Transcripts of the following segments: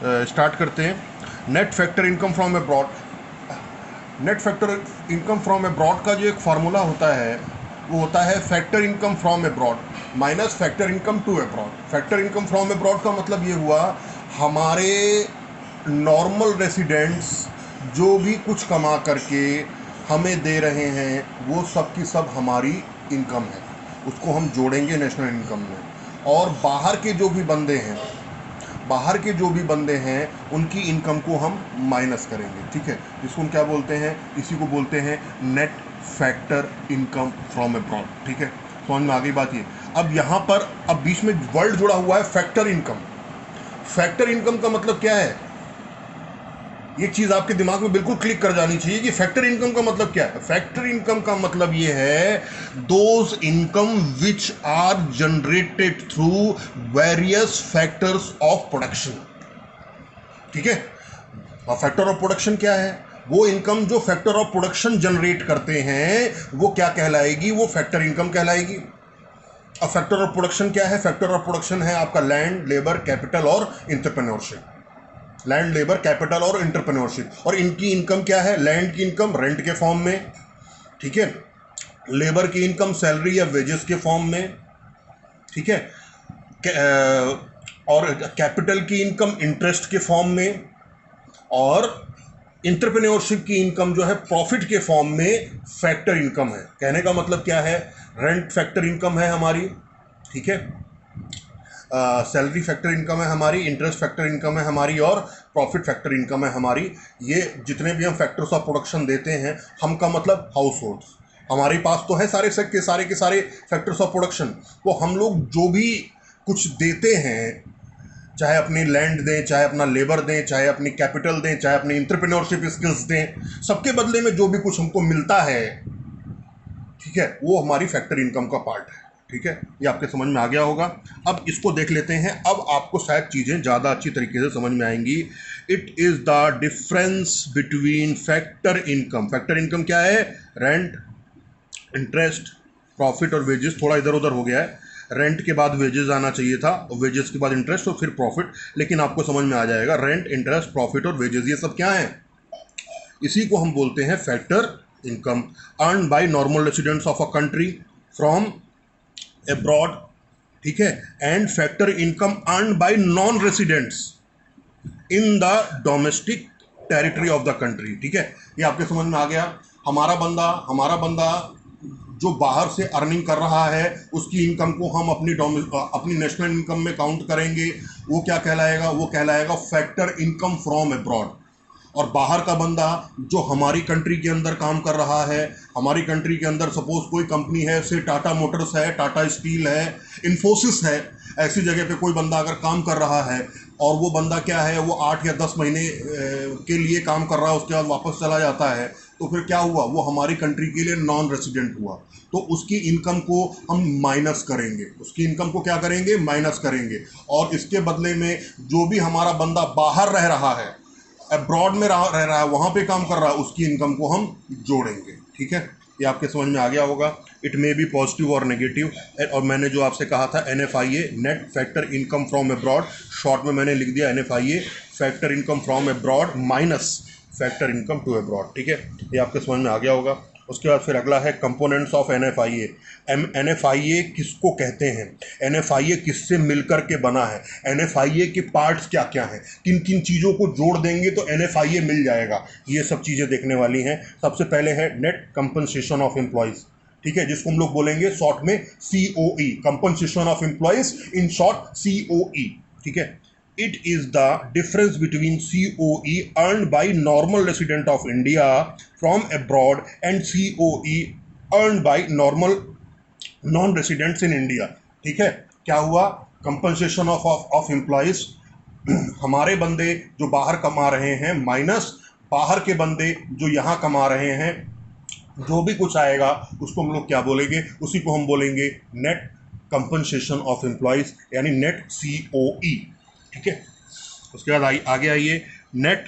Start करते हैं। Net factor income from abroad. Net factor income from abroad का जो एक फार्मूला होता है वो होता है factor income from abroad minus factor income to abroad. Factor income from abroad का मतलब ये हुआ हमारे नॉर्मल रेसिडेंट्स जो भी कुछ कमा करके हमें दे रहे हैं वो सब की सब हमारी इनकम है, उसको हम जोड़ेंगे नेशनल इनकम में। और बाहर के जो भी बंदे हैं, बाहर के जो भी बंदे हैं उनकी इनकम को हम माइनस करेंगे, ठीक है। इसको हम क्या बोलते हैं, इसी को बोलते हैं net factor income from abroad, ठीक है। समझ में आ गई बात ये। अब यहाँ पर अब बीच में वर्ड जुड़ा हुआ है फैक्टर इनकम। फैक्टर इनकम का मतलब क्या है, ये चीज़ आपके दिमाग में बिल्कुल क्लिक कर जानी चाहिए कि फैक्टर इनकम का मतलब क्या है। फैक्टर इनकम का मतलब ये है those income which are generated through various factors of production, ठीक है। और फैक्टर ऑफ प्रोडक्शन क्या है, वो इनकम जो फैक्टर ऑफ प्रोडक्शन जनरेट करते हैं वो क्या कहलाएगी, वो फैक्टर इनकम कहलाएगी। अब फैक्टर ऑफ प्रोडक्शन क्या है, फैक्टर ऑफ प्रोडक्शन है आपका लैंड, लेबर, कैपिटल और इंटरप्रेन्योरशिप। लैंड, लेबर, कैपिटल और इंटरप्रेन्योरशिप। और इनकी इनकम क्या है, लैंड की इनकम रेंट के फॉर्म में, ठीक है। लेबर की इनकम सैलरी या वेजेस के फॉर्म में, ठीक है। और कैपिटल की इनकम इंटरेस्ट के फॉर्म में, और इंटरप्रेन्योरशिप की इनकम जो है प्रॉफिट के फॉर्म में फैक्टर इनकम है। कहने का मतलब क्या है, रेंट फैक्टर इनकम है हमारी, ठीक है। सैलरी फैक्टर इनकम है हमारी, इंटरेस्ट फैक्टर इनकम है हमारी, और प्रॉफिट फैक्टर इनकम है हमारी। ये जितने भी हम फैक्टर्स ऑफ प्रोडक्शन देते हैं, हम का मतलब हाउस होल्ड्स, हमारे पास तो है सारे के सारे फैक्टर्स ऑफ प्रोडक्शन। तो हम लोग जो भी कुछ देते हैं, चाहे अपनी लैंड दें, चाहे अपना लेबर दें, चाहे अपनी कैपिटल दें, चाहे अपनी इंटरप्रेन्योरशिप स्किल्स दें, सबके बदले में जो भी कुछ हमको मिलता है, ठीक है, वो हमारी फैक्टर इनकम का पार्ट है, ठीक है। ये आपके समझ में आ गया होगा। अब इसको देख लेते हैं, अब आपको शायद चीज़ें ज़्यादा अच्छी तरीके से समझ में आएंगी। It is the difference between factor income. Factor income क्या है, रेंट, इंटरेस्ट, प्रॉफिट और वेजेस। थोड़ा इधर उधर हो गया है, रेंट के बाद वेजेस आना चाहिए था, और वेजेस के बाद इंटरेस्ट और फिर प्रॉफिट, लेकिन आपको समझ में आ जाएगा। रेंट, इंटरेस्ट, प्रॉफिट और वेजेस, ये सब क्या है, इसी को हम बोलते हैं factor income. Earn by normal residents of a country from abroad, ठीक है। And factor income earn by non residents in the domestic territory of the country, ठीक है। ये आपके समझ में आ गया। हमारा बंदा जो बाहर से अर्निंग कर रहा है उसकी इनकम को हम अपनी नेशनल इनकम में काउंट करेंगे, वो क्या कहलाएगा, वो कहलाएगा फैक्टर इनकम फ्रॉम अब्रॉड। और बाहर का बंदा जो हमारी कंट्री के अंदर काम कर रहा है, हमारी कंट्री के अंदर सपोज कोई कंपनी है, से टाटा मोटर्स है, टाटा स्टील है, इन्फोसिस है, ऐसी जगह पे कोई बंदा अगर काम कर रहा है, और वो बंदा क्या है, वो 8 या 10 महीने के लिए काम कर रहा है, उसके बाद वापस चला जाता है, तो फिर क्या हुआ, वो हमारी कंट्री के लिए नॉन रेसिडेंट हुआ। तो उसकी इनकम को हम माइनस करेंगे, उसकी इनकम को क्या करेंगे, माइनस करेंगे। और इसके बदले में जो भी हमारा बंदा बाहर रह रहा है, अब्रॉड में रह रहा है, वहाँ पे काम कर रहा है, उसकी इनकम को हम जोड़ेंगे, ठीक है। ये आपके समझ में आ गया होगा। इट मे बी पॉजिटिव और नेगेटिव। और मैंने जो आपसे कहा था NFIA, net factor income from abroad, short में मैंने लिख दिया NFIA, factor income from abroad minus factor income to abroad, ठीक है। ये आपके समझ में आ गया होगा। उसके बाद फिर अगला है कंपोनेंट्स ऑफ NFIA। NFIA किसको कहते हैं, NFIA किससे मिलकर के बना है, NFIA के पार्ट्स क्या क्या हैं, किन किन चीज़ों को जोड़ देंगे तो NFIA मिल जाएगा, ये सब चीज़ें देखने वाली हैं। सबसे पहले है नेट कंपनसेशन ऑफ एम्प्लॉयज़, ठीक है, जिसको हम लोग बोलेंगे शॉर्ट में COE, compensation of employees, in short COE, ठीक है। It is the difference between COE earned by normal resident of India from abroad and COE earned by normal non-residents in India, ठीक है। क्या हुआ, कंपनसेशन ऑफ एम्प्लॉयज, हमारे बंदे जो बाहर कमा रहे हैं, माइनस बाहर के बंदे जो यहाँ कमा रहे हैं, जो भी कुछ आएगा उसको हम लोग क्या बोलेंगे, उसी को हम बोलेंगे नेट कंपनसेशन ऑफ एम्प्लॉयज, यानी नेट COE, ठीक है। उसके बाद आगे आइए, net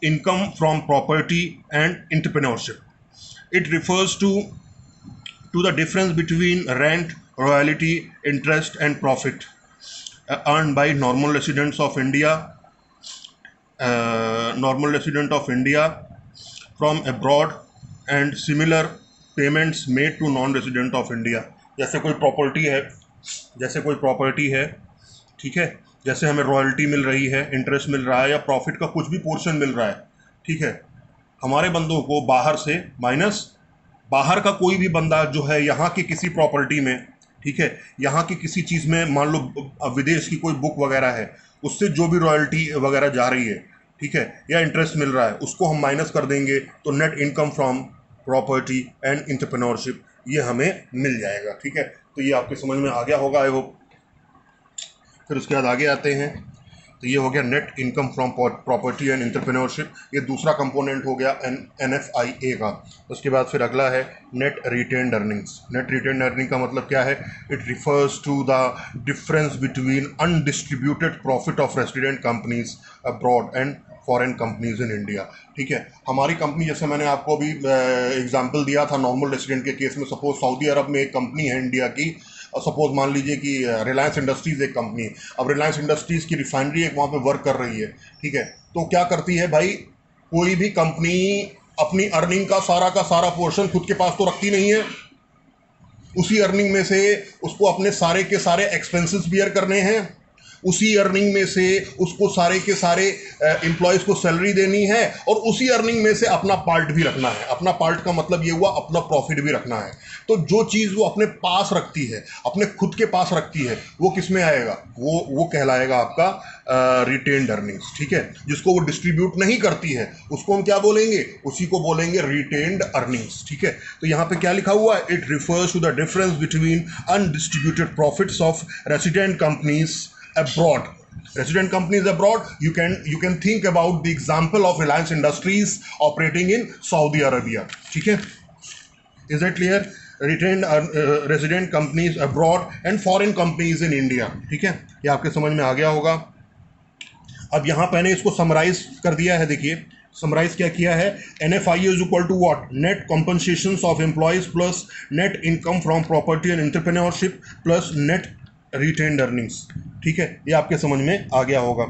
income from property and entrepreneurship. It refers to the difference between rent, royalty, interest and profit earned by normal residents of India normal resident of India from abroad and similar payments made to non resident of India. जैसे कोई property है, ठीक है, जैसे हमें royalty मिल रही है, interest मिल रहा है, या प्रॉफिट का कुछ भी पोर्शन मिल रहा है, ठीक है, हमारे बंदों को बाहर से माइनस बाहर का कोई भी बंदा जो है यहाँ की किसी प्रॉपर्टी में, ठीक है, यहाँ की किसी चीज़ में, मान लो विदेश की कोई बुक वगैरह है, उससे जो भी रॉयल्टी वगैरह जा रही है, ठीक है, या इंटरेस्ट मिल रहा है, उसको हम माइनस कर देंगे तो net income from property and entrepreneurship ये हमें मिल जाएगा। ठीक है, तो ये आपके समझ में आ गया होगा आई होप। फिर उसके बाद आगे आते हैं, तो ये हो गया net income from property and entrepreneurship, ये दूसरा कंपोनेंट हो गया NFIA का। उसके बाद फिर अगला है net retained earnings. Net retained earning का मतलब क्या है? It refers to the difference between undistributed profit of resident companies abroad and foreign companies in India. ठीक है, हमारी कंपनी, जैसे मैंने आपको अभी एग्जांपल दिया था नॉर्मल रेसिडेंट के केस में, सपोज सऊदी अरब में एक कंपनी है इंडिया की, सपोज मान लीजिए कि रिलायंस इंडस्ट्रीज़ एक कंपनी है। अब रिलायंस इंडस्ट्रीज़ की रिफाइनरी एक वहाँ पे वर्क कर रही है, ठीक है, तो क्या करती है भाई, कोई भी कंपनी अपनी अर्निंग का सारा पोर्शन खुद के पास तो रखती नहीं है, उसी अर्निंग में से उसको अपने सारे के सारे एक्सपेंसेस बियर करने हैं, उसी अर्निंग में से उसको सारे के सारे एम्प्लॉयज़ को सैलरी देनी है, और उसी अर्निंग में से अपना पार्ट भी रखना है। अपना पार्ट का मतलब ये हुआ अपना प्रॉफिट भी रखना है। तो जो चीज़ वो अपने पास रखती है, अपने खुद के पास रखती है, वो किस में आएगा? वो कहलाएगा आपका रिटेन्ड अर्निंग्स। ठीक है, जिसको वो डिस्ट्रीब्यूट नहीं करती है उसको हम क्या बोलेंगे? उसी को बोलेंगे रिटेन्ड अर्निंग्स। ठीक है, तो यहाँ पे क्या लिखा हुआ है? It refers to the difference between undistributed profits of resident companies abroad. Resident companies abroad, you can think about the example of Reliance Industries operating in Saudi Arabia. ठीक है, is that clear? Retained resident companies abroad and foreign companies in India. ठीक है, ये आपके समझ में आ गया होगा। अब यहाँ मैंने इसको समराइज कर दिया है। देखिए समराइज क्या किया है? NFIA is equal to what? Net compensations of employees plus net income from property and entrepreneurship plus net retained earnings. ठीक है, ये आपके समझ में आ गया होगा।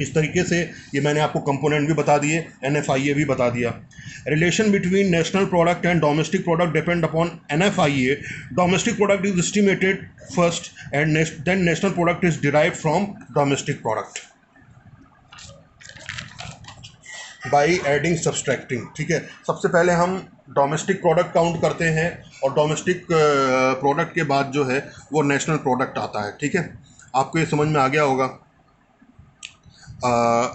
इस तरीके से ये मैंने आपको कंपोनेंट भी बता दिए, NFIA भी बता दिया। Relation between national product and domestic product depend upon NFIA। Domestic product is estimated first and then national product is derived from domestic product by adding subtracting. ठीक है, सबसे पहले हम डोमेस्टिक प्रोडक्ट काउंट करते हैं और डोमेस्टिक प्रोडक्ट के बाद जो है वो नेशनल प्रोडक्ट आता है। ठीक है, आपको ये समझ में आ गया होगा।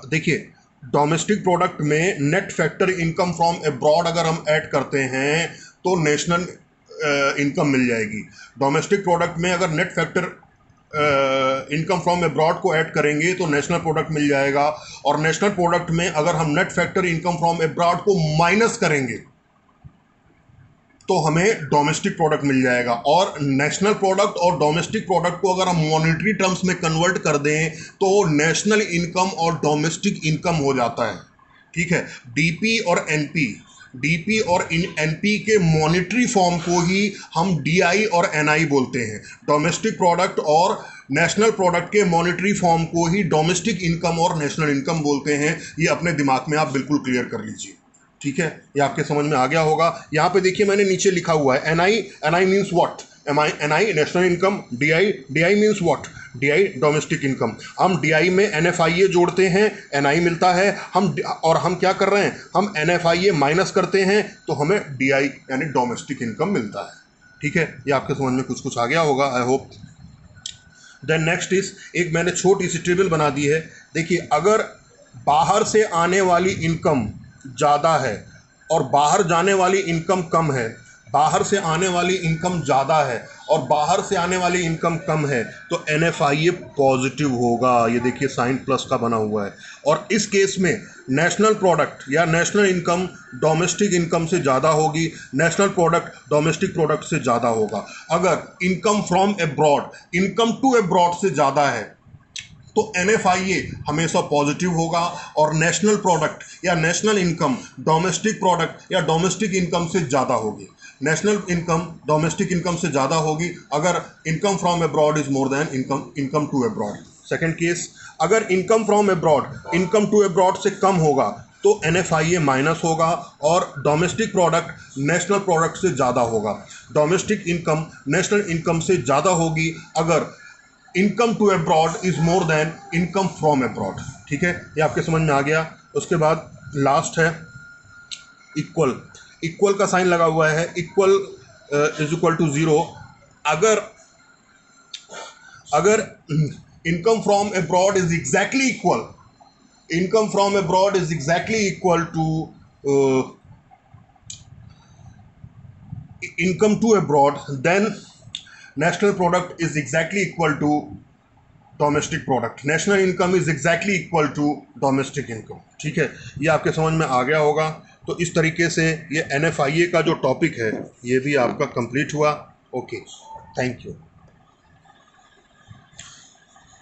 देखिए डोमेस्टिक प्रोडक्ट में net factor income from abroad अगर हम ऐड करते हैं तो नेशनल इनकम मिल जाएगी। डोमेस्टिक प्रोडक्ट में अगर net factor income from abroad को ऐड करेंगे तो नेशनल प्रोडक्ट मिल जाएगा, और नेशनल प्रोडक्ट में अगर हम net factor income from abroad को माइनस करेंगे तो हमें डोमेस्टिक प्रोडक्ट मिल जाएगा। और नेशनल प्रोडक्ट और डोमेस्टिक प्रोडक्ट को अगर हम मॉनेटरी टर्म्स में कन्वर्ट कर दें तो नेशनल इनकम और डोमेस्टिक इनकम हो जाता है। ठीक है, डीपी और एनपी के मॉनेटरी फॉर्म को ही हम डीआई और एनआई बोलते हैं। डोमेस्टिक प्रोडक्ट और नेशनल प्रोडक्ट के मॉनेटरी फॉर्म को ही डोमेस्टिक इनकम और नेशनल इनकम बोलते हैं। ये अपने दिमाग में आप बिल्कुल क्लियर कर लीजिए। ठीक है, ये आपके समझ में आ गया होगा। यहाँ पे देखिए मैंने नीचे लिखा हुआ है NI means what? NI national income, DI means what? DI domestic income. हम डीआई में NFIA जोड़ते हैं, एनआई मिलता है, हम क्या कर रहे हैं? हम NFIA माइनस करते हैं तो हमें डीआई यानी डोमेस्टिक इनकम मिलता है। ठीक है, ये आपके समझ में कुछ आ गया होगा I hope. Then next is, एक मैंने छोटी सी टेबल बना दी है। देखिए अगर बाहर से आने वाली इनकम ज़्यादा है और बाहर जाने वाली इनकम कम है, बाहर से आने वाली इनकम ज़्यादा है और बाहर से आने वाली इनकम कम है तो NFIA पॉजिटिव होगा। ये देखिए साइन प्लस का बना हुआ है। और इस केस में नेशनल प्रोडक्ट या नेशनल इनकम डोमेस्टिक इनकम से ज़्यादा होगी, नेशनल प्रोडक्ट डोमेस्टिक प्रोडक्ट से ज़्यादा होगा। अगर income from abroad, income to abroad से ज़्यादा है तो NFIA हमेशा पॉजिटिव होगा, और नेशनल प्रोडक्ट या नेशनल इनकम डोमेस्टिक प्रोडक्ट या डोमेस्टिक इनकम से ज़्यादा होगी। नेशनल इनकम डोमेस्टिक इनकम से ज़्यादा होगी अगर income from abroad is more than income to abroad. Second case, अगर income from abroad income to abroad से कम होगा तो NFIA माइनस होगा और डोमेस्टिक प्रोडक्ट नेशनल प्रोडक्ट से ज़्यादा होगा। डोमेस्टिक इनकम नेशनल इनकम से ज़्यादा होगी अगर income to abroad is more than income from abroad. ठीक है, ये आपके समझ में आ गया। उसके बाद लास्ट है इक्वल। इक्वल का साइन लगा हुआ है, इक्वल इज इक्वल टू 0। अगर income from abroad is exactly equal, income from abroad is exactly equal to income to abroad, then national product is exactly equal to domestic product. National income is exactly equal to domestic income. ठीक है, ये आपके समझ में आ गया होगा। तो इस तरीके से ये NFIA का जो टॉपिक है ये भी आपका कंप्लीट हुआ। Okay, thank you.